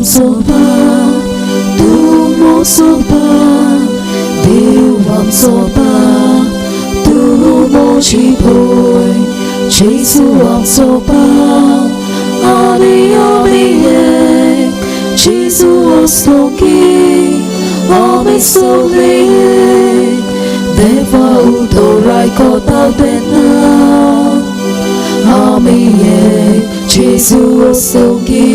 sopa, tu mo sopa, điều vọng sopa, tu mo chỉ bồi, chỉ su vọng sopa, ami chỉ su ostoki, ami soli, deva utorai kota bena, ami chỉ su ostoki.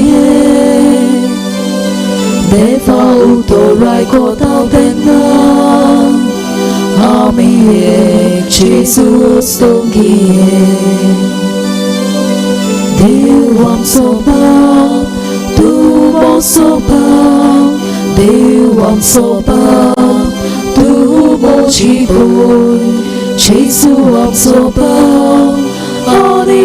Deva utorai kota bena, ami Jesus dongie. Điều vọng sopa, tu mo sopa, điều vọng sopa, tu mo chỉ bồi, Jesus vọng sopa, ani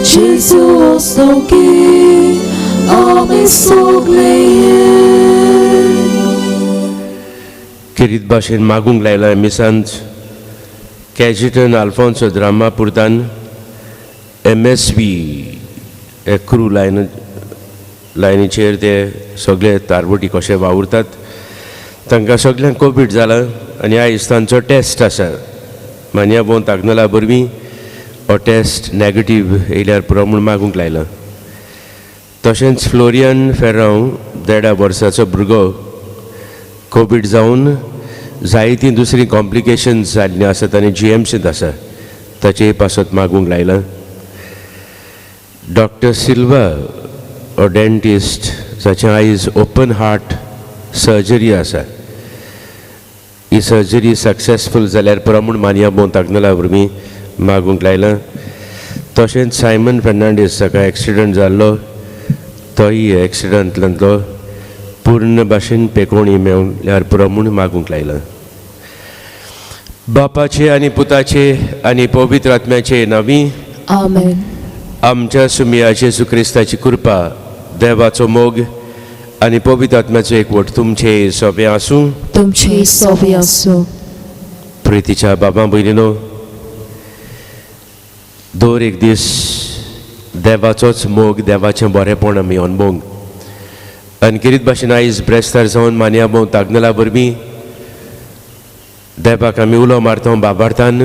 Jesus dongie. Querido Bashin Magung Laila Misant, Cajetan Alfonso Drama Purtan, MSV, crew line chair de Sogle Tarbuti Koshe Vaurtat, Tanga Soglan COVID Zala, and ya istancho test asa, Mania Bon Agnelo Burmi, or test negative Elar Promun Magung Laila. तशेंच Florian फेरांव 1.5 वर्साचो भुरगो Covid जावन जायतीं दुसरी complications जाल्लीं आसात आनी GMCत आसा ताचेय पासत मागूंक लायला. डॉक्टर सिल्वा ओ डेंटिस्ट जाचे आयज ओपन हार्ट सर्जरी आसा, ही सर्जरी सक्सेसफूल जाल्यार प्रमूण मानया बोंत आग्नेला वरवीं मागूंक लायला. तशेंच सायमन फेर्नांडीस जाका एक्सिडंट जाल्लो तोय एक्सिडंटलांतलो पूर्ण भाशेन पेकोवणी मेळल्यार पुरो म्हूण मागूंक लायला. बापाचे आनी पुताचे आनी पवित्र आत्म्याचे नांवी आमेन. आमच्या सुमियाचे येशू क्रिस्ताची कृपा, देवाचो मोग आनी पवित्र आत्म्याचो एकवट तुमचे सोबे आसूं. तुमचे सोबे आसूं. प्रितीच्या बाबा भयणीनो, दर एक दीस देवाचोच मोग, देवाचें बरेंपण आमी अणभवंक अनकिरीत भाशेन आयज ब्रेस्तार जावन मानिया भोंवत आग्नेला वरवीं देवाक आमी उलो मारता बाबार्थान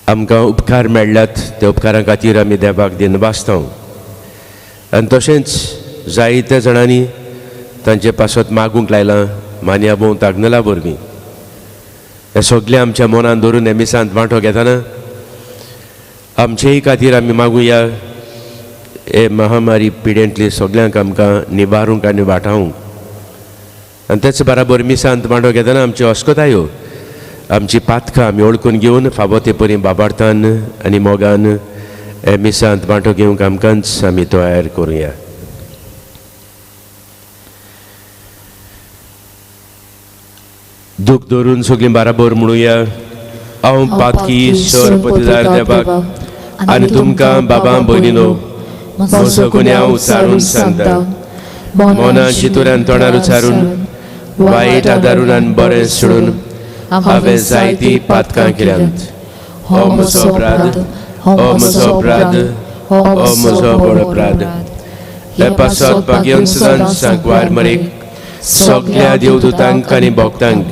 आमकां उपकार मेळ्ळ्यात त्या उपकारां खातीर आमी देवाक दिन वाचता आनी तशेंच जायत्या जाणांनी तांचे पासत मागूंक लायलां मानिया भोंवत आग्नेला वरवीं हें सगळें आमच्या मनान धरून हे मिसांत वांटो घेतना आमचेय खातीर आमी मागुया हे महामारी पिडेंतली सगळ्यांक आमकां निबारूंक आनी वाटावंक आनी तेच बराबर मिसांत वांटो घेतना आमच्यो अस्कोतायो आमची पातकां आमी ओळखून घेवन फावो ते परी बाबार्थान आनी मोगान हे मिसांत वांटो घेवंक आमकांच आमी तयार करुया. दूख धरून सगळीं बराबर म्हणुया. हांव पातकी ईश्वर पतीदार देवाक आनी तुमकां बाबा भयणीनो म्हजो गुन्यांव उचारून सांगता. मनान चितुऱ्यान तोंडार उचारून वायट आदारून आनी बरें सोडून हांवें जायतीं पातकां केल्यांत. हो म्हजो अपराध, हो म्हजो अपराध, हो म्हजो व्हड अपराध. हे पासत भाग्यवन सदांच सांकवार मरेक सगळ्या देवदूतांक आनी भक्तांक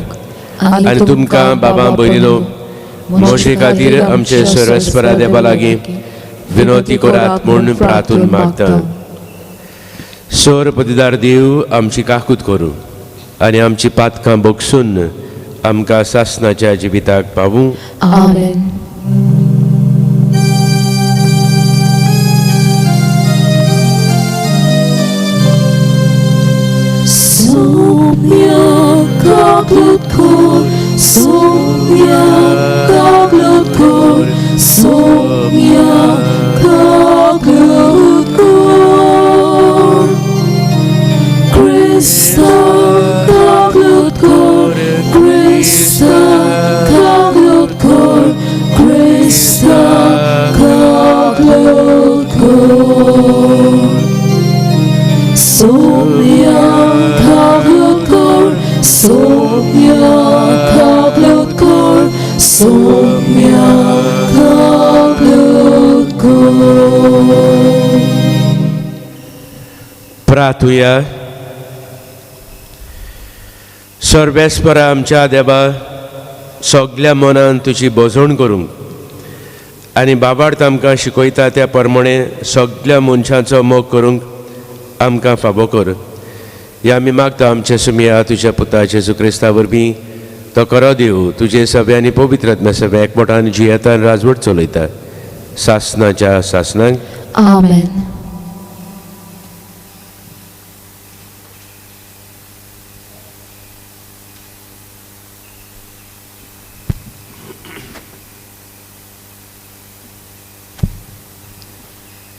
आनी तुमकां बाबा भयणीनो मोशे खातीर आमचे सर्वेस्परा देवा लागीं विनोती करात म्हूण प्रार्थून मागता. सर पतीदार देव आमची काकूत करूं आनी आमची पातकां भोगसून आमकां सासणाच्या जिविताक पावूं. आमेन. Somia kaglut kor, somia kaglut kor. Krista kaglut kor, Krista kaglut kor, Krista kaglut kor. Somia kaglut kor, somia kaglut kor, somia kaglut kor. प्रार्थुया. सर्वेस्परा आमच्या देवा सगळ्या मनान तुजी बोजवण करूंक आनी बाबार्थ आमकां शिकयता त्या प्रमाणे सगळ्या मनशांचो मोग करूंक आमकां फावो कर. हे आमी मागता आमचे सुमिया तुज्या पुता जेजू क्रिस्ता वरवीं. तो करो देव तुजे सभे आनी पवित्रात्म्या सभे एकवटान जियेता आनी राजवट चलयता सासनाच्या सासनाक. आमेन.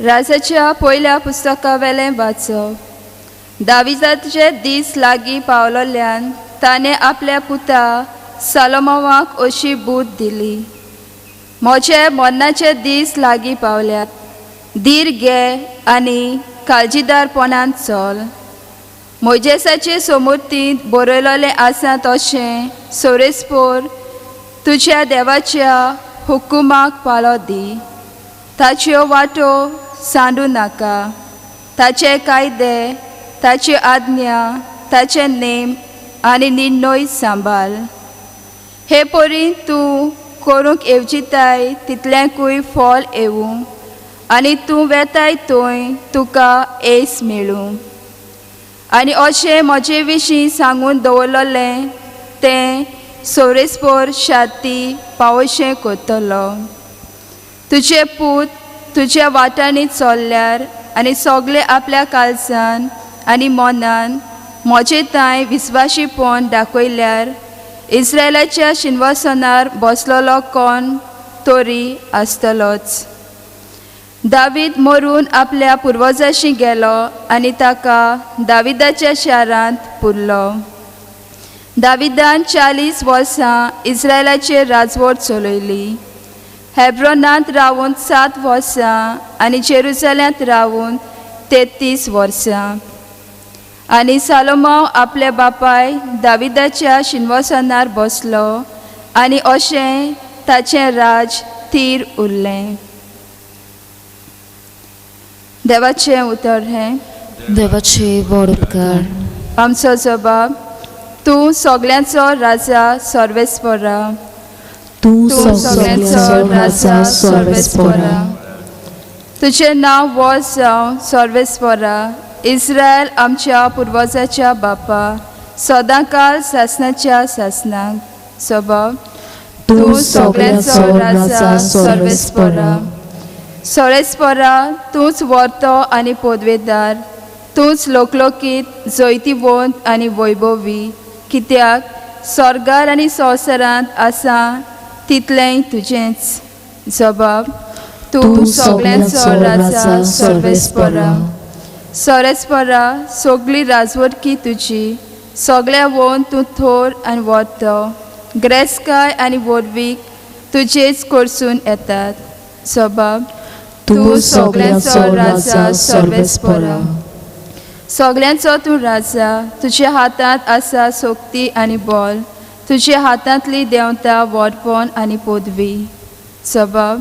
राजाच्या पयल्या पुस्तका वेलें वाचप. दाविदाचे दीस लागीं पावलोल्यान ताणें आपल्या पुता सालोमोवाक अशी बूद दिली. म्हजे मरणाचे दीस लागीं पावल्यात. धीर घे आनी काळजीदारपणान चल. मोजेसाचे समृद्धींत बरयलोलें आसा तशें सोरेस्पोर तुज्या देवाच्या हुकुमाक पालो दी. ताच्यो वाटो सांडू नाका. ताचे कायदे, ताची आज्ञा, ताचे नेम आनी निर्णय सांबाळ. हे परी तूं करूंक येवजिताय तितल्यांकूय फळ येवूं आनी तूं वेताय थंय तुका येस मेळूं. आनी अशें म्हजे विशीं सांगून दवरलोलें तें सोरेस्पोर शाती पावोशें करतलो. तुजे पूत तुज्या वाटांनी चल्ल्यार आनी सगळे आपल्या काळजान आनी मनान म्हजे तांय विस्वाशीपण दाखयल्यार इस्रायलाच्या शिंवासनार बसलोलो कोण तरी आसतलोच. दावीद मरून आपल्या पुर्वजांशी गेलो आनी ताका दाविदाच्या शारांत पुरलो. दाविदान 40 वर्सां इस्रायलाचेर राजवट चलयली. हेब्रोनांत रावून 7 वर्सां आनी जेरुसलेमांत रावून 33 वर्सां. आनी सालोमोन आपल्या बापाय दाविदाच्या शिंवासनार बसलो आनी अशें ताचें राज थीर उरलें. देवाचें उतर हें. देवाचे व्हड उपकार. आमचो जबाब. तूं सगळ्यांचो राजा सर्वेस्परा. तूं तूं सगळ्यांचो सगळ्यांचो राजा सर्वेस्परा. तुझें नांव वस जावं सर्वेस्परा. इस्रायल आमच्या पुर्वजाच्या बापा. सदांकाळ सासणाच्या सासणाक. स्वभाव. तूं सगळ्यांचो राजा सर्वेस्परा. सर्वेस्परा तूंच वर्तो आनी पदवेदार. तूंच लोकलोकीत जैतिवंत आनी वैभवी. कित्याक स्वर्गार आनी संवसारांत आसा तितलें तुजेंच. जबाब. तूं सगळ्यांचो राजा सर्वेस्परा. सर्वेस्परा सगळी राजवटकी तुजी. सगळ्या वोन तूं थोर आनी वर्तो. ग्रेस्काय आनी वडवीक तुजेच कडसून येतात. जबाब. तूं सगळ्यांचो राजा सर्वेस्परा. सगळ्यांचो तूं राजा. तुज्या हातांत आसा सोक्ती आनी बळ. तुज्या हातांतली देंवता व्हडपण आनी पदवी. जबाब.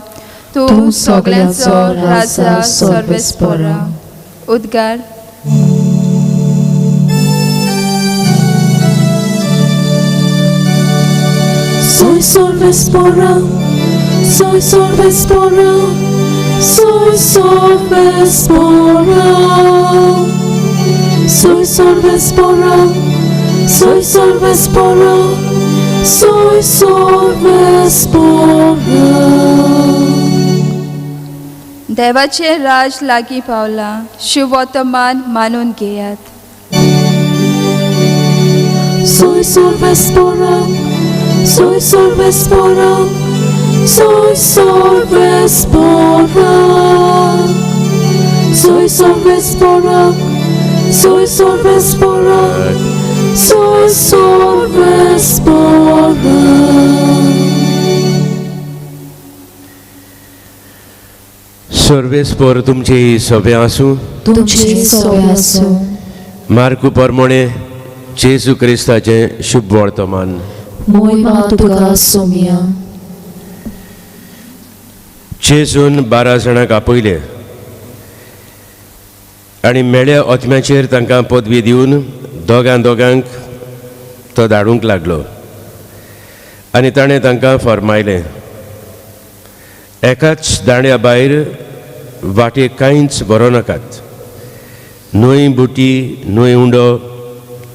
तूं सगळ्यांचो राजा सर्वेस्परा. उद्गार. Soy सर्वेस्परा. Soy सर्वेस्परा. Soy सर्वेस्परा. Soy सर्वेस्परा. Soy सर्वेस्परा. Soy सर्वेस्परा. देवाचे राज लागीं पावला. शुभ वर्तमान मानून घेयात. Soy सर्वेस्परा. Soy सर्वेस्परा. Soy सर्वेस्परा. Soy सर्वेस्परा. Soy सर्वेस्परा. Soy सर्वेस्परा. सर्वेस्पर तुमची सभे आसूं. तुमची सवय आसूं. मार्कू परमोणे जेजू क्रिस्ताचें शुभ वर्तमान. मोहिमा तुका सोम्या. जेजून 12 जाणांक आपयले आनी मेळ्या ओतम्याचेर तांकां पदवी दिवन दोगांक तो धाडूंक लागलो. आनी ताणें तांकां फर्मायलें, एकाच दांड्या भायर वाटेक कांयच व्हरो नाकात. न्हय बुटी, न्हय उंडो,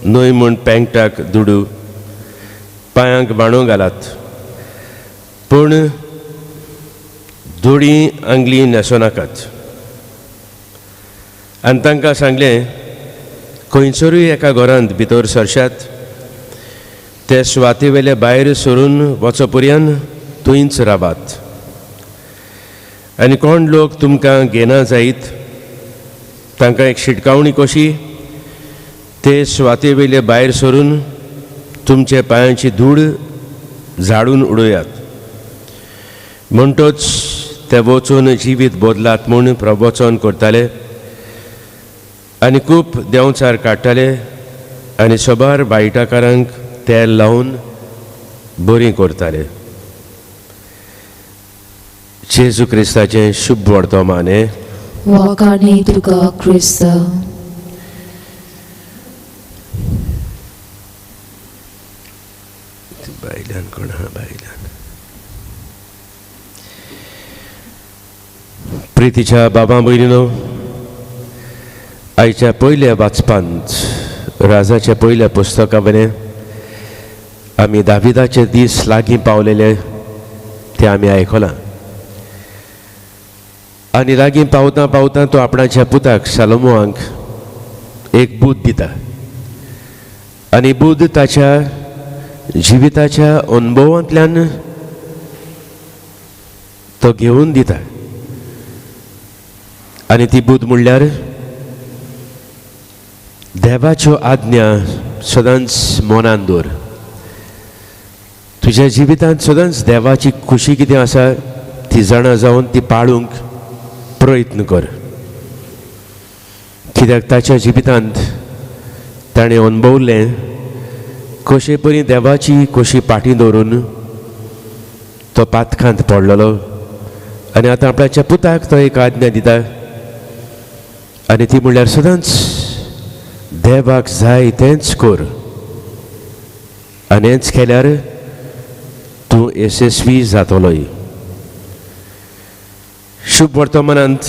न्हय म्हूण पेंगटाक दुडू, पांयांक बाणो घालात. पूण धुडी आंगली न्हेसो नाकात. आनी तांकां सांगलें, खंयसरूय एका घरांत भितर सरशात, ते सुवाते वेले भायर सरून वचो पर्यान थंयच रावात. आनी कोण लोक तुमकां घेना जायत, तांकां एक शिटकावणी कशी ते सुवाते वेले भायर सरून तुमचे पांयांची धूळ झाडून उडयात. म्हणटोच ते वचून जिवीत बदलात म्हूण प्रवचन करताले आनी खूब देंवचार काडटाले आनी सोबार बायटाकारांक तेल लावन बरीं करताले. जेजू क्रिस्ताचें शुभ वर्तमान. वखाणी तुका क्रिस्त. बायलान कोण हा बायलान. प्रितीच्या बाबा भयणीनो, आयच्या पयल्या वाचपांत राजाच्या पयल्या पुस्तका वयलें आमी दाविदाचे दीस लागीं पावलेले ते आमी आयकलां. आनी लागीं पावता पावता तो आपणाच्या पुताक सालोमोआंक एक बूद दिता. आनी बूद ताच्या जिविताच्या अनुभवांतल्यान तो घेवन दिता. आनी ती बूद म्हणल्यार देवाच्यो आज्ञा सदांच मनान दवर. तुज्या जिवितांत सदांच देवाची खुशी कितें आसा ती जाणा जावन ती पाळूंक प्रयत्न कर. कित्याक ताच्या जिवितांत ताणें अनुभवलें कशे परी देवाची कशी पाटी दवरून तो पातकांत पडलेलो आनी आतां आपणाच्या पुताक तो एक आज्ञा दिता. आनी ती म्हणल्यार सदांच देवाक जाय तेंच कर आनी हेंच केल्यार तूं यशस्वी जातलोय. शुभ वर्तमानांत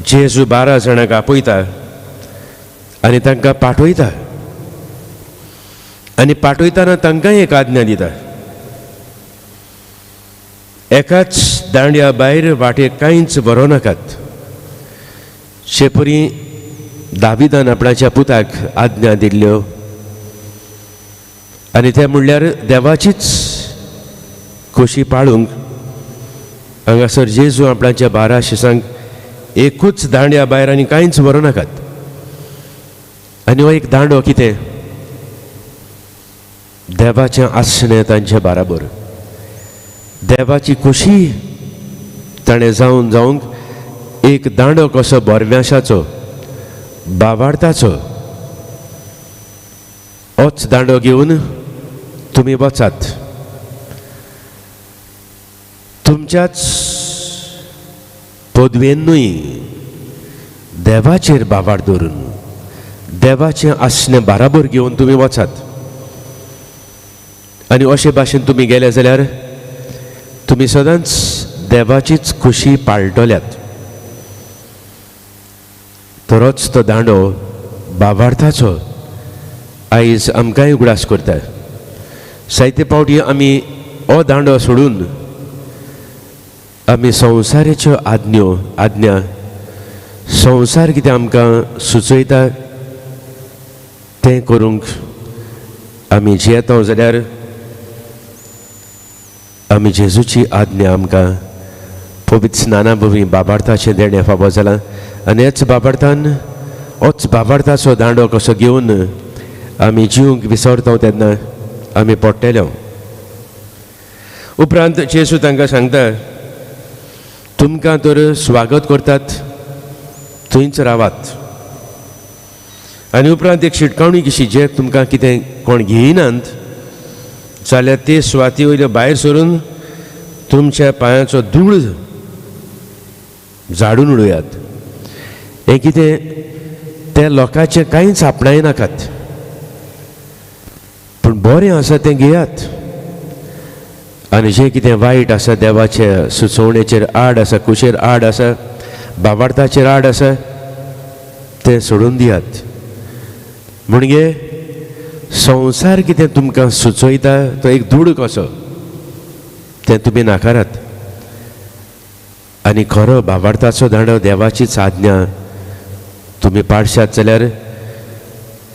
जेजू 12 जाणांक आपयता आनी तांकां पाठयता आनी पाठयतना तांकांय एक आज्ञा दिता. एकाच दांड्या भायर वाटेक कांयच व्हरो नाकात. शेपरी दाविदान आपणाच्या पुताक आज्ञा दिल्ल्यो आनी ते म्हणल्यार देवाचीच खोशी पाळूंक. हांगासर जेजू आपणाच्या 12 शिसांक एकूच दांड्या भायर आनी कांयच व्हरो नाकात. आनी हो एक दांडो कितें? देवाचें आसणें तांचे बाराबर. देवाची खोशी ताणें जावन जावंक एक दांडो कसो बोरव्याशाचो बावार्थाचो. होच दांडो घेवन तुमी वचात. तुमच्याच पदवेनूय देवाचेर बावार दवरून देवाचें आसणें बाराबर घेवन तुमी वचात. आनी अशे भाशेन तुमी गेले जाल्यार तुमी सदांच देवाचीच खोशी पाळटल्यात. तरोच तो दांडो बावार्थाचो आयज आमकांय उगडास करता. जायते पावटी आमी हो दांडो सोडून आमी संवसाराच्यो आज्ञा संवसार कितें आमकां सुचयता तें करूंक आमी जियेता जाल्यार आमी जेजूची आज्ञा आमकां पवित्र स्नाना भवी बाबार्थाचें देणें फावो जालां. आनी हेच बाबार्थान होच बाबार्थाचो दांडो कसो घेवन आमी जिवंक विसरता तेन्ना आमी पडटले. उपरांत जेजू तांकां सांगता, तुमकां तर स्वागत करतात थंयच रावात. आनी उपरांत एक शिटकावणी कशी, जे तुमकां कितें कोण घेयनात जाल्यार ते सुवाती वयल्यो भायर सरून तुमच्या पांयाचो धूळ झाडून उडयात. हें कितें? त्या लोकांचें कांयच आपणाय नाकात, पूण बरें आसा तें घेयात. आनी जें कितें वायट आसा, देवाच्या सुचोवणेचेर आड आसा, कुशेर आड आसा, बाबार्थाचेर आड आसा, तें सोडून दियात. म्हणजे संवसार कितें तुमकां सुचयता तो एक धूळ कसो, तें तुमी नाकारात. आनी खरो बाबार्थाचो दांडो देवाचीच आज्ञा तुमी पाळशात जाल्यार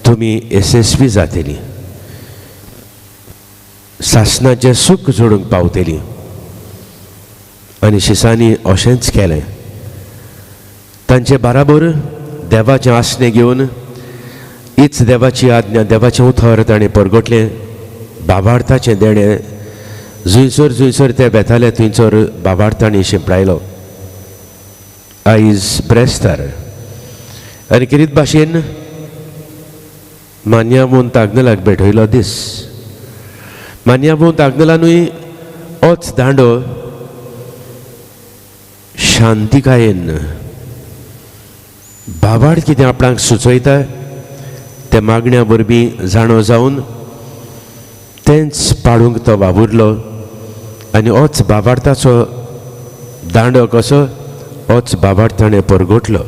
तुमी यशस्वी जातलीं, सासणाचें सूख जोडूंक पावतलीं. आनी शिसांनी अशेंच केलें. तांचे बाराबर देवाचें आसणें घेवन हीच देवाची आज्ञा, देवाचें उतर ताणें परगटलें. बाबार्थाचें देणें जुंयसर जुंयसर ते बेताले थंयसर बाबार्थांनी शिंपडायलो. आयज ब्रेस्तार आनी कितें भाशेन मान्यावंत आग्नेलाक भेटयलो दीस. मान्यावंत आग्नेलानूय होच दांडो शांतिकायेन बाबाड कितें आपणाक सुचयता त्या मागण्या वरवीं जाणो जावन तेंच पाळूंक तो वावुरलो. आनी होच बाबार्थाचो दांडो कसो, होच बाबार्थ ताणें परगटलो.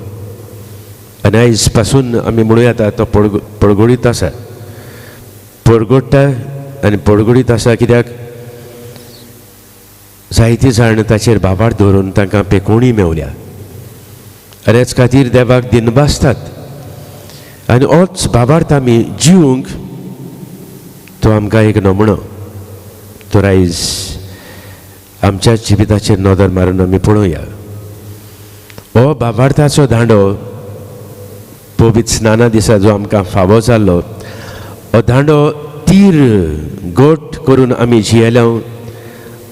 आनी आयज पासून आमी म्हणूं येता तो पडगडीत आसा, परगडटा आनी पडगडीत आसा. कित्याक जायतीं जाण ताचेर बाबार्थ दवरून तांकां पेकोवणी मेवल्या. आनी हेच खातीर देवाक दिनबासतात. आनी होच बाबार्थ आमी जिवंक तो आमकां एक नमुनो. तर आयज आमच्या जिविताचेर नदर मारून आमी पळोवया. हो बाबार्थाचो दांडो पवित्र स्नाना दिसा जो आमकां फावो जाल्लो, हो दांडो तीर गोट करून आमी जियेल्या.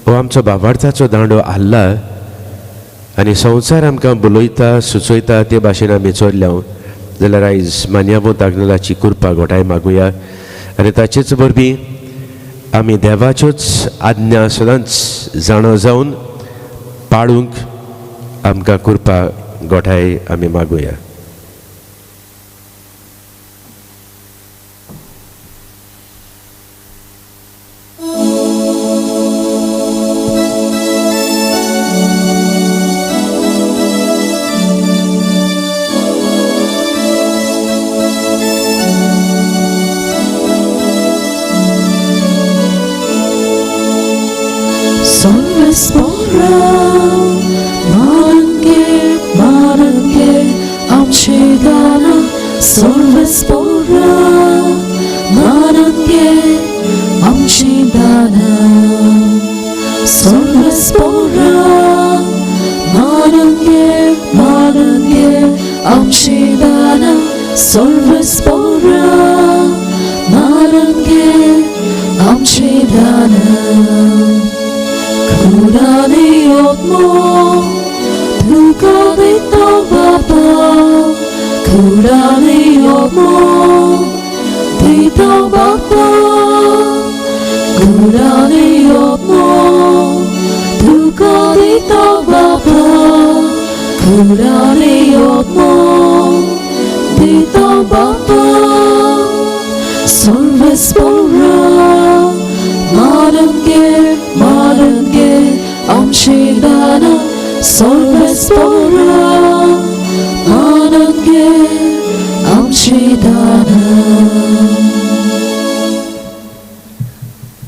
हो आमचो बाबार्थाचो दांडो आसला आनी संवसार आमकां बुलयता सुचयता ते भाशेन आमी चल्ल्या. जाल्यार आयज मान्यावंत आग्नेलाची कृपा घोटाय मागुया. आनी ताचेच वरवीं आमी देवाच्योच आज्ञा सदांच जाणो जावन पाळूंक आमकां कृपा घोटाय आमी मागुया. सर्वेस्परा मानंगे आमचे दान सर्वेस्परा मानंगे आमचे दान सर्वेस्परा मानंगे आमचे दान सर्वेस्परा मानंगे आमचे दान Kurani otmo Tuka dito baba Kurani otmo Dito baba Kurani otmo Tuka dito baba Kurani otmo Dito baba सर्वेस्परा मानंगे आमचे दान सर्वेस्परा मानंगे आमचे दान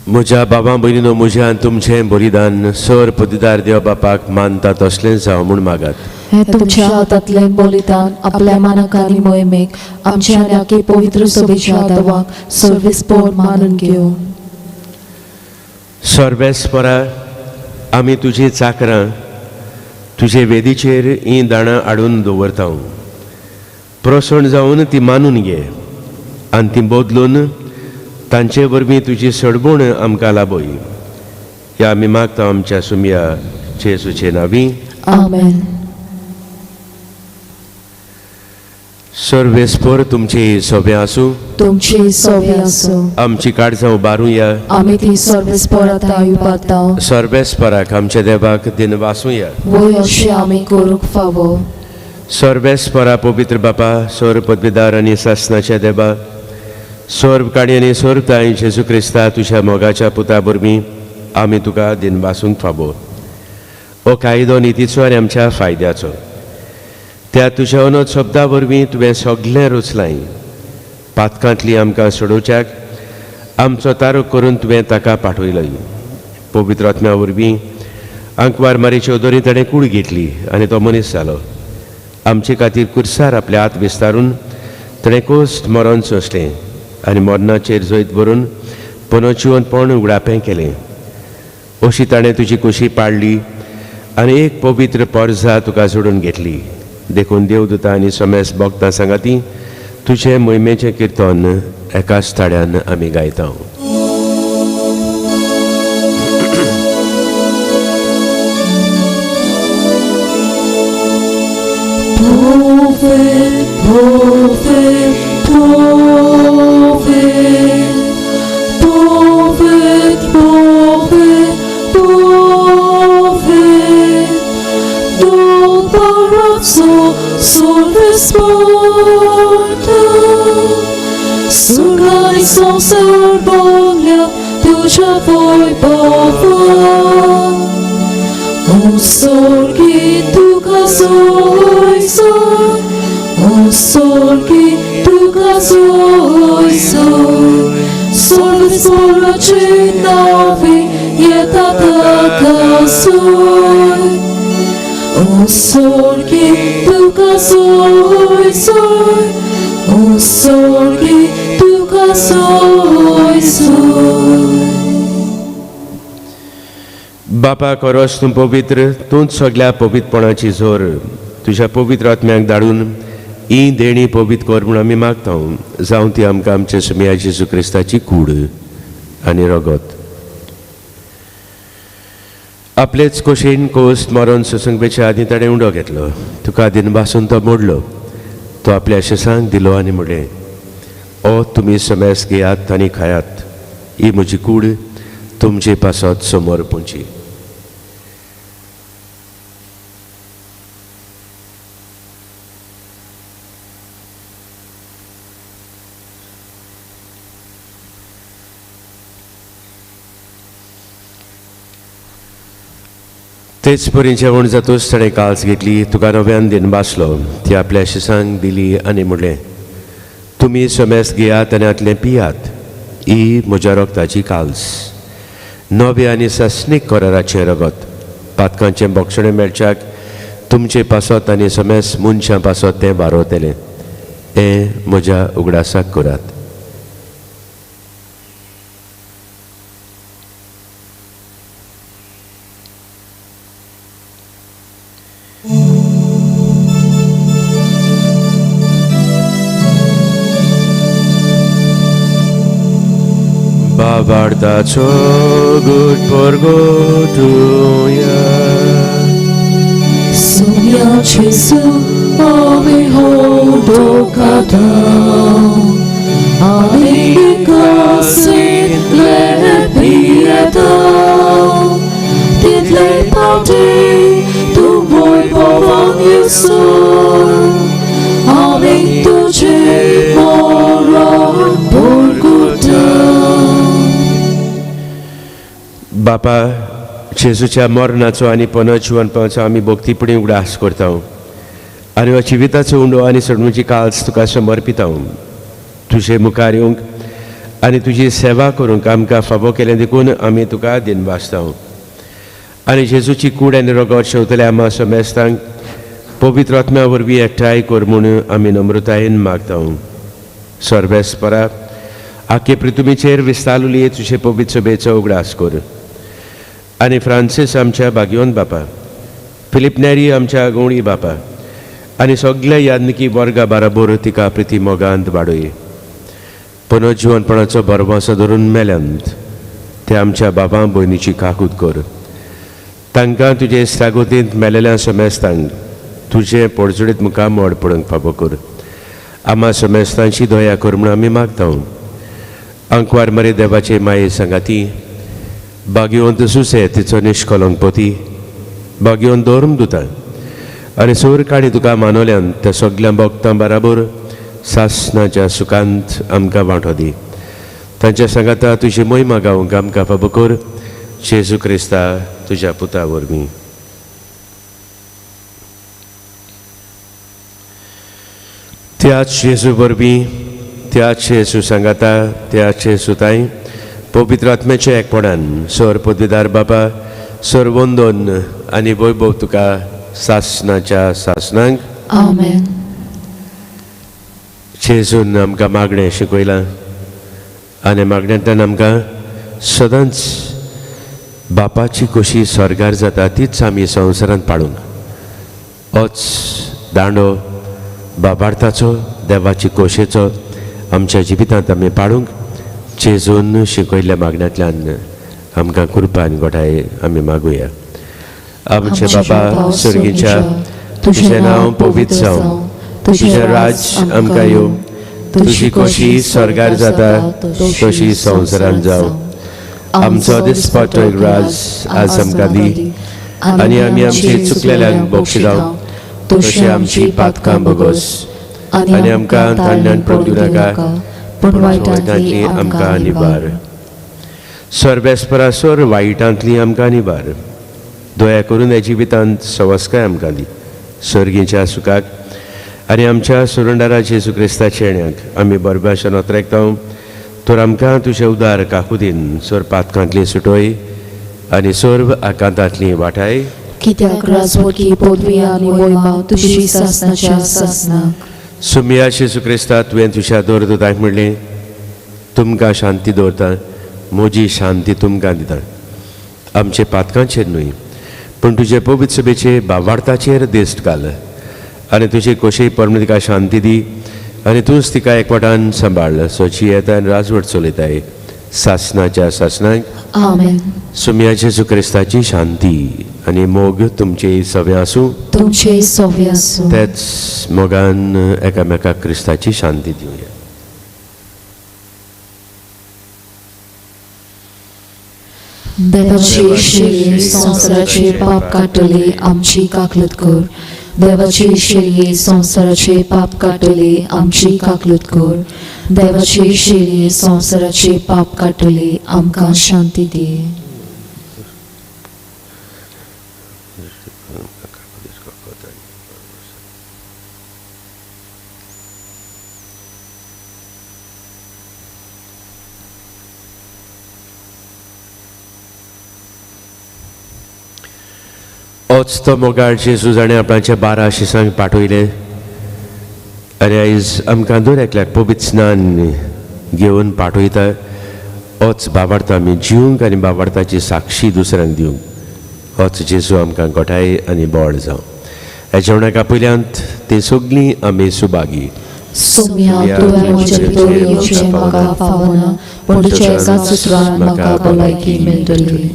म्हज्या बाबा भयणीनो म्हज्यान तुमचें बलिदान सर पदवीदार देव बापाक मानता तसलें जावं म्हूण मागात हे तुमच्या हातांतलें बलिदान आपल्या मानाक आनी मोहिमेक आमच्या आनी पवित्र सभेच्या आदाराक सर्वेस्पर मानून घेवन सर्वेस्परा आमी तुजी चाकरां तुजे वेदीचेर ही दाणां हाडून दवरता प्रसन्न जावन ती मानून घे आनी ती बदलून तांचे वरवीं तुजी सडबूण आमकां लाबय हे आमी मागता आमच्या सुमया जेसूचे नांवी आमेन सर्वेस्पर तुमची सभे आसूं तुमची सभे आसूं आमची काळजां उबारूया आमी ती सर्वेस्परांता उबारता सर्वेस्पराक आमच्या देवाक दिन वासूया वय अशें आमी करूंक फावो सर्वेस्परा पवित्र बापा सौर पदवीदार आनी सासनाच्या देवा सर्व काणी आनी सर्व ताई जेजू क्रिस्ता तुज्या मोगाच्या पुता वरवीं आमी तुका दिन वासूंक फावो हो कायदो नितीचो आनी आमच्या फायद्याचो त्या तुज्या अनोद शब्दा वरवीं तुवें सगळें रचलां पातकांतली आमकां सोडोवच्याक आमचो तारो करून तुवें ताका पाठयलो पवित्र आत्म्या वरवीं आंकवार मारी चौधरी ताणें कूड घेतली आनी तो मनीस जालो आमचे खातीर कुर्सार आपले हात विस्तारून ताणें कोस्ट मरण सोंसलें आनी मरणाचेर जैत भरून पुनर्जिवनपण उगडापें केलें अशी ताणें तुजी कुशी पाडली आनी एक पवित्र पर्जा तुका जोडून घेतली देखून देवदूतां आनी समेस भक्तां सांगाती तुजे मोहिमेचें किर्तन एकाच थाड्यान आमी गायता Surgani sonser boglia tuja voi bova O sorgi tu casoi soi O sorgi tu casoi soi Sorgi spora cinavi Ietata casoi O sorgi tu casoi soi O sorgi tu casoi soi बापा करोस तूं पवित्र तूंच सगळ्या पवित्रपणाची जोर तुज्या पवित्र आत्म्याक धाडून ही देणी पवित्र कर म्हूण आमी मागता जावं ती आमकां आमच्या सुमया जेजू क्रिस्ताची कूड आनी रगत आपलेच खोशेन कोस्त मरण सुसंगेच्या आदी ताणें उंडो घेतलो तुका दिन बासून तो मोडलो तो आपल्या शिसांक दिलो आनी म्हणलें ओ तुमी समेस घेयात आनी खायात ही म्हजी कूड तुमचे पासत समोर पोंची तेच परी जेवण जातूच ताणें काल्स घेतली तुका नव्यान दिन बासलो ती आपल्या शिसांक दिली आनी म्हणलें तुमी समेस घेयात आनी आतलें पियात ही म्हज्या रगताची काल्स नवे आनी सस्नीक कराराचें रगत पातकांचें बोक्षणें मेळच्याक तुमचे पासत आनी समेस मनशां पासत तें वारोतलें हें म्हज्या उगडासाक करात. Babardaco good porgotuja. Sumia Jesu, ave hodo kadam, ave kasit le piedam, dit le pati tu voi povang Jesús, ave tuce mora porgotam. बापा जेजूच्या मरणाचो आनी पुनर्जीवनपाचो आमी भक्तीपणी उगडास करता आनी हो जिविताचो उंडो आनी सडणुची काळज तुका समर्पिता. तुजे मुखार येवंक आनी तुजी सेवा करूंक आमकां फावो केलें देखून आमी तुका दिनवासता. आनी जेजूची कूड आनी रगत शेवतले आमा समेस्तांक पवित्र आत्म्या वरवीं एकठांय कर म्हूण आमी नम्रतायेन मागता. सर्वेस्परा आख्खे पृथ्वीचेर विस्तारलेली तुजे पवित्र सभेचो उगडास कर. आनी फ्रांसीस आमच्या भाग्यवन बापा, फिलिप नेरी आमच्या गवळी बापा आनी सगळे यादनिकी वर्गा बाराबर तिका प्रिती मोगांत वाडय. पुनर्जीवनपणाचो बरवासो धरून मेल्यांत ते आमच्या बाबा भयणीची काकूत कर. तांकां तुजे इश्टागोतींत मेलेल्या समेस्तांक तुजे पडजडीत मुखार मोड पडूंक फावो कर. आमा समेस्तांची दया कर म्हूण आमी मागता. अंकवार मरे देवाचे माये सांगाती, भाग्यवंत सुसे तिचो निश्कलंकपती, भाग्यवंत धर्म दुता आनी सोर काणी तुका मानवल्यान त्या सगळ्या भक्तां बराबर सासणाच्या सुखांत आमकां वांटो दी. तांच्या सांगाता तुजी महिमा गावंक आमकां फावो कर. जेजू क्रिस्ता तुज्या पुता वरवीं. त्याच जेजू वरवीं, त्याच जेजू सांगाता, त्याच जेजूताय पवित्र आत्म्याच्या एकपणान सर पदवीदार बापा सर वंदन आनी वैभव तुका सासणाच्या सासणांक. आमेन. जेजून आमकां मागणें शिकयलां आनी मागण्यांतल्यान आमकां सदांच बापाची कशी स्वर्गार जाता तीच आमी संवसारांत पाळूंक होच दांडो बाबार्थाचो देवाची कोशेचो आमच्या जिवितांत आमी पाळूंक जेजून शिकयल्ल्या मागण्यांतल्यान आमकां कृपा आनी घोटाय आमी मागुया. आमचे बाबा सर्गीच्या तुजें नांव पवित्र जावं, तुजें राज आमकां येवं, तुजी खोशी स्वर्गार जाता तशी संवसारांत जावं. आमचो दिसपट्टो राज आज आमकां दी आनी आमी आमची चुकलेल्यांक बक्षी जावं तशी आमची पातकां बोगोस आनी आमकां तांडण्यान पडूं नाका पूण वायटांतली आमकां निबार. सर्वेस्परासोर वायटांतली आमकां निबार. दया करून ह्या जिवितांत सवस्काय आमकां दी. सर्गीच्या सुखाक आनी आमच्या सुरंडारा जेजू क्रिस्ताच्या येण्याक आमी बरभाशेन ओतरेकता. तर आमकां तुजें उदार काकुदीन सोर पातकांतली सुटोय आनी सर्व आकांतांतली वाटाय. कित्याक राजवटी पदवी आनी महिमा तुजी सासणाच्या सासणाक. सुमया जेजू क्रिस्ता तुवें तुज्या दोरदूताक म्हणलें, तुमकां शांती दवरता, म्हजी शांती तुमकां दिता. आमचे पातकांचेर न्हय पूण तुजे पवित्र सभेचे भावार्थाचेर दिश्ट घाल आनी तुजी कशी परमेन तिका शांती दी आनी तूंच तिका एकवटान सांबाळ. सोची येता आनी राजवट चलयताय सासणाच्या सासणाक. आमेन. सुमया जेजू क्रिस्ताची शांती आनी मोग तुमचे सवे आसूं. तुमचे सवे आसूं. तेच मोगान एकामेकाक क्रिस्ताची शांती दिवया. देवाची शिरये संवसाराचे पाप काटले आमची काकलत कर. देवाची शिरये संवसाराचे पाप काटले आमची काकलत कर. देवाची शिरये संवसाराचे पाप काटले आमकां शांती दी. होच तो मोगाळ जेजू जाणें आपणाच्या 12 शिसांक पाठवले आनी आयज आमकां दर एकल्याक पवित्र स्नान घेवन पाठयता. होच बाबार्थ आमी जिवंक आनी बाबार्थाची साक्षी दुसऱ्यांक दिवंक होच जेजू आमकां गोठाय आनी बोड जावं. ह्या जेवणाका पयल्यांत ती सगळीं आमी सुभागी. सोम्या तुवें म्हजे भितर येवचें म्हाका फावना, पूण तुज्या एका सुत्रान म्हाका भलायकी मेळटली.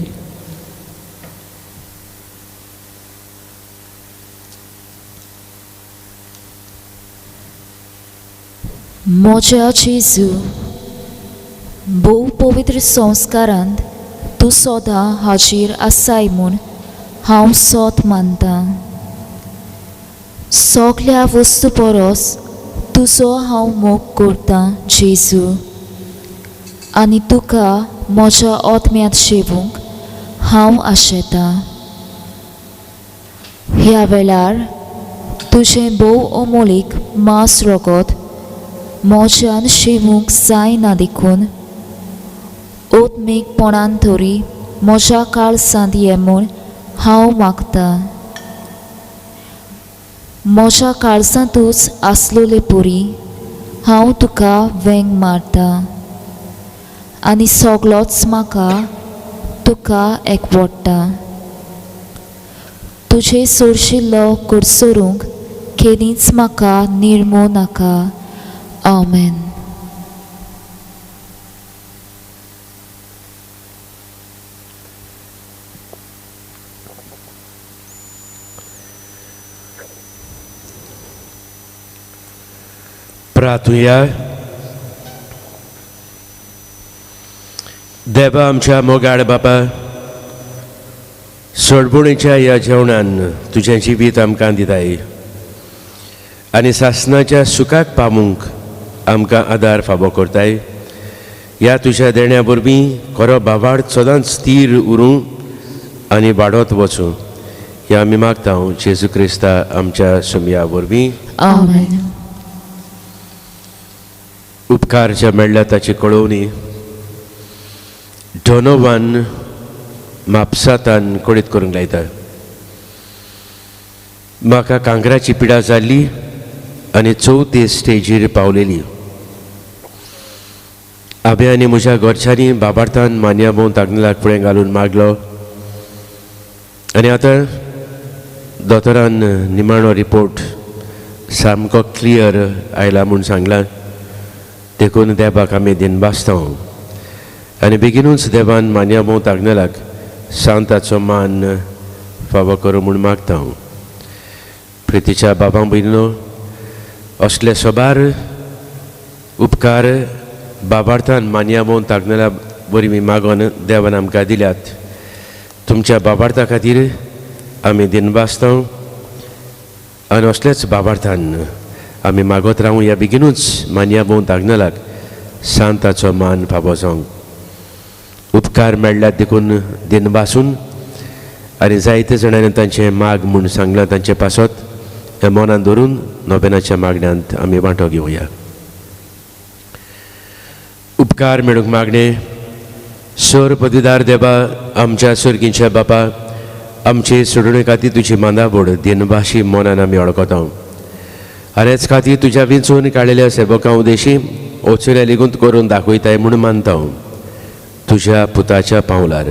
म्हज्या जेजू, भोव पवित्र संस्कारांत तूं सदां हाजीर आसाय म्हूण हांव सोत मानतां. सगल्या वस्तू परस तुजो हांव मोग करतां जेजू, आनी तुका म्हज्या आत्म्यांत शेवूंक हांव आशेतां. ह्या वेळार तुजें भोव अमोलीक मांस रगत म्हज्यान शेवूंक जायना देखून ओतमेकपणान तरी म्हज्या काळजांत ये म्हूण हांव मागतां. म्हज्या काळजांतूच आसलोले पुरी हांव तुका वेंग मारतां, आनी सगळोच म्हाका तुका एकवटता. तुजे सोडशिल्लो कुडसरूंक केन्नीच म्हाका निर्मू नाका. आमेन. प्रार्थुया. देवा आमच्या मोगाळ बापा, सोडबुणीच्या ह्या जेवणान तुजें जिवीत आमकां दिताय आनी सासणाच्या सुखाक पावूंक आमकां आदार फावो करताय. ह्या तुज्या देण्या वरवीं खरो बाबार्थ सदांच स्थिर उरूं आनी वाडत वचूं हें आमी मागता जेजू क्रिस्ता आमच्या सुमया वरवीं. आमेन. उपकार जे मेळ्ळ्या ताची कळोवणी डोनोवान म्हापसांतान कोडीत करूंक लायता. म्हाका कांगराची पिडा जाल्ली आनी 4थी स्टेजीर पावलेली. हांवें आनी म्हज्या घरच्यांनी बाबार्थान मान्याबोंत आग्नेलाक फुडें घालून मागलो आनी आतां दोतोरान निमाणो रिपोर्ट सामको क्लियर आयला म्हूण सांगलां. देखून देवाक आमी दिनबासता आनी बेगीनूच देवान मान्याबोंत आग्नेलाक सांताचो मान फावो करूं म्हूण मागता. प्रितीच्या बाबा भयणीनो, असले सोबार उपकार बाबार्थान मान्याबोंत आग्नेला वरवीं मागोन देवान आमकां दिल्यात. तुमच्या बाबार्था खातीर आमी दिनबासता आनी असलेच बाबार्थान आमी मागोत रावूं. ह्या बेगीनूच मान्याबोंत आग्नेलाक सांताचो मान फावो जावंक. उपकार मेळ्ळ्यात देखून दिनबासून आनी जायते जाणांनी तांचें माग म्हूण सांगलां तांचे पासत हें मनांत धरून नोवेनाच्या मागण्यांत आमी वांटो घेवया. उपकार मेळूंक मागणें. सर पदवीदार देवा, आमच्या सर्गीच्या बापा, आमचे सोडणे खातीर तुजी मांदाबोड दिनबाशी मनान आमी वळखता. आरेच खातीर तुज्या विंचून काडिल्ल्या सेवकां उदेशी ओचुऱ्या लेगून करून दाखयताय म्हूण मानता. तुज्या पुताच्या पावलार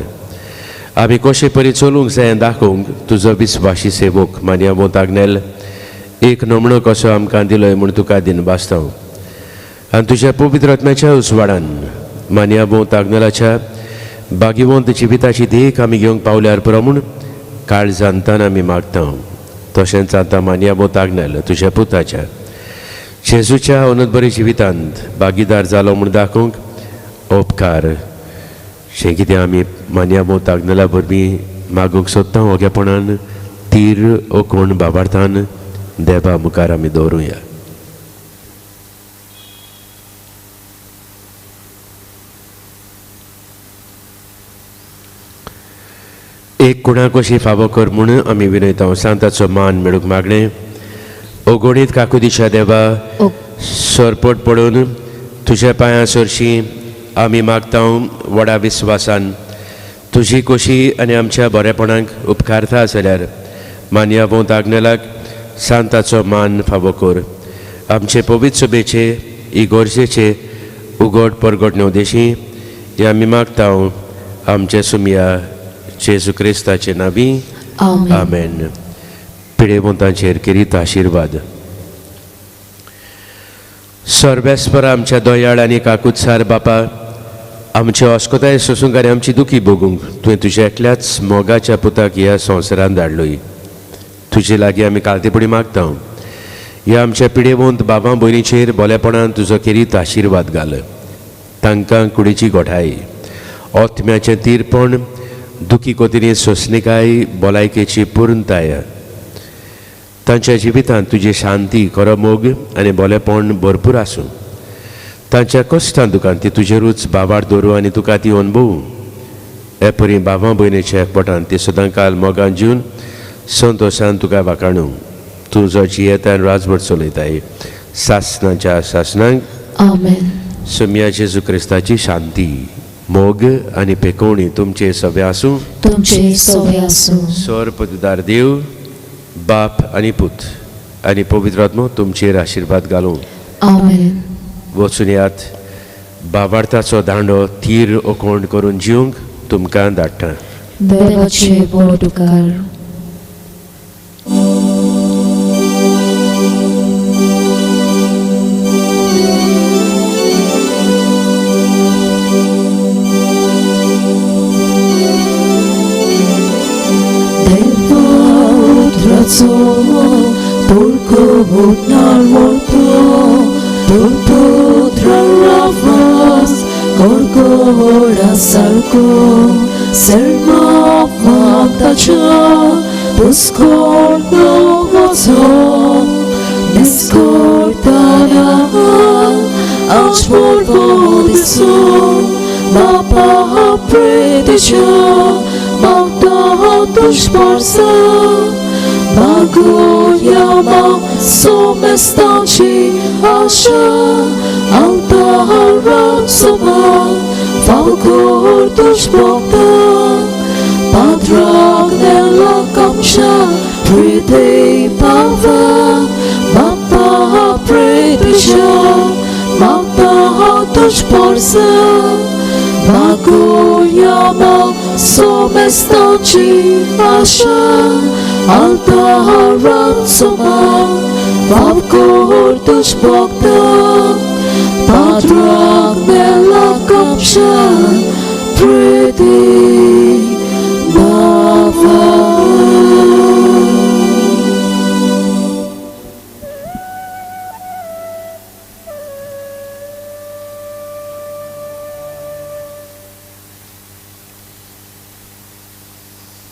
आमी कशे परी चलूंक जाय दाखोवंक तुजो विस्वाशी सेवक मान्याबोंत आग्नेल एक नमणो कसो आमकां दिलोय म्हूण तुका दिनबासता. आनी तुज्या पवित्र आत्म्याच्या उसवाडान मान्याबोंत आग्नेलाच्या बागीवंत जिविताची देख आमी घेवंक पावल्यार पुरो म्हूण काळजांतान आमी मागता. तशेंच आतां मान्याबोंत आग्नेल तुज्या पुताच्या जेजूच्या अनंतबरी जिवितांत भागीदार जालो म्हूण दाखोवंक उपकार. जें कितें आमी मान्याबोंत आग्नेला वरवीं मागूंक सोदता ओगेपणान तीर ओकोण बाबार्थान देवा मुखार आमी दवरुया. एक कोणाक अशी फावो कर म्हूण आमी विनयता. सांताचो मान मेळूंक मागणें. ओगोणीत काकुदीच्या देवा, सरपट पडून तुज्या पांयां सरशीं आमी मागता व्हडा विस्वासान तुजी खोशी आनी आमच्या बरेपणाक उपकारता जाल्यार मानियावंत आग्नेलाक सांताचो मान फावो कर. आमचे पवित्र सभेचे इगोर्जेचे उगड परगडणे उदेशी हे आमी मागता आमचे सुमिया जेजू क्रिस्ताचे नावी. आमेन. आमेन. पिडेवंतांचेर किरीत आशिर्वाद. सर्वेस्पर आमच्या दोयाळ आनी काकुत्सार बापा, आमचे अस्कोताय सोसूंक आनी आमची दुखी भोगूंक तुवें तुज्या एकल्याच मोगाच्या पुताक ह्या संवसारांत धाडलोय. तुजे लागीं आमी कालतेपडी मागता ह्या आमच्या पिडेवंत बाबा भयणीचेर बोलेपणान तुजो किरीत आशिर्वाद घाल. तांकां कुडीची गोठाय, ओत्म्याचें तीरपण, दुखी कोतिनी सोंसणिकाय, भलायकेची पुर्णताय, तांच्या जिवितांत तुजी शांती, खरो मोग आनी बोलेपण भरपूर आसूं. तांच्या कश्टां दुखांत ती तुजेरूच बाबार दवरूं आनी तुका ती अनुभवूं. हे परी बाबा भयणीच्या एकवटान ती सदां काल मोगान जिवन संतोशान तुका वाखाणूं. तूं जो जियेतान राजभर चलयताय सासनाच्या सासनांक. आमेन. सुमिया जेजू क्रिस्ताची शांती, मोग आनी पेकोवणी तुमचे सवे आसूं. तुमचे सवे आसूं. स्वर पददार देव, बाप आनी पूत आनी पवित्र आत्मो तुमचेर आशिर्वाद घालूं. आमेन. वचून यात बाबार्थाचो दांडो तीर ओकोंड करून जिवंक तुमकां धाडटा. देवाचे बोट उकार. Porque botar morto, por ravas, corcora salco, serma vantaja, buscor no gozo, descortada, aos por vodiso, mapa preteja, mata dos força. Magoia somestanci așa, alta rațoma, falcor duși boctă, padrag de la camșa, pretei pava, mapa preteja, mapa duși porță. Magoia somestanci așa, alta rațoma, falcor duși boctă, padrag de